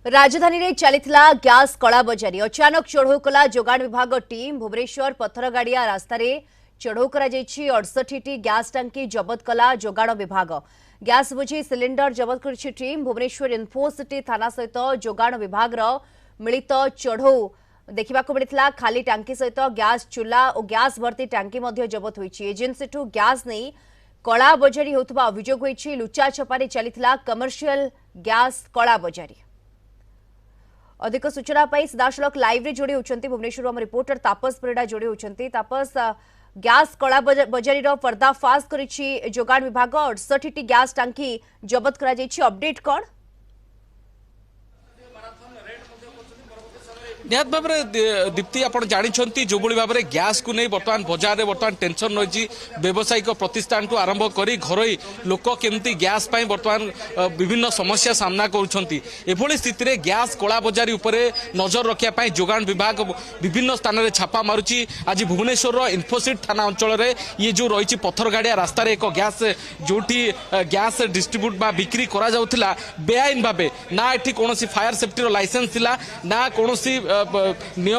राजधानी रे चलीथिला गैस कला बजारी अचानक चढ़ऊ कला जोगाण विभाग टीम भुवनेश्वर पथरगाड़िया रास्तार चढ़ऊ कर 68टी गैस टांकी जबत कला जोगाण विभाग। गैस बुझी सिलिंडर जबत कर टीम भुवनेश्वर इन्फोसिटी थाना सहित जोगाण विभाग मिलित चढ़ऊ देखा मिलता। खाली टांकी सहित गैस चूल्हा और गैस भर्ती टांकी जबत होती। एजेंसी ठू गैस नहीं कला बजारी होता अभियोग होती। लुचा छपारे चलीथिला कमर्शियल गैस कला बजारी। अधिक सूचना पाई सीधासलख लाइव रे जोड़ी होचंती भुवनेश्वर आम रिपोर्टर तापस परिडा जोड़ी होचंती। तापस गैस कला बजारी पर्दाफाश करिछि जोगाण विभाग 68टी गैस टांकी जबत करा जायछि। अपडेट कौन निहत भाव में दीप्ति आप जानते जो भाव में गैस को नहीं बर्तमान बजार में बर्तमान टेंशन रही व्यावसायिक प्रतिष्ठान को आरंभ कर घर लोक केमती गैस पाई बर्तमान विभिन्न समस्या सामना कर स्थित में गैस कला बजारी उपरे नजर रखापी जोगाण विभाग विभिन्न स्थान में छापा मारुची। आज भुवनेश्वर इन्फोसिट थाना अंचल में ये जो रही पथरगाड़िया रास्तार एक गैस जो गैस डिस्ट्रीब्यूट बा बिक्री करा जाउथिला बेआईन भावे ना एठी कौन फायर सेफ्टी लाइसेंस थिला ना कौन नियम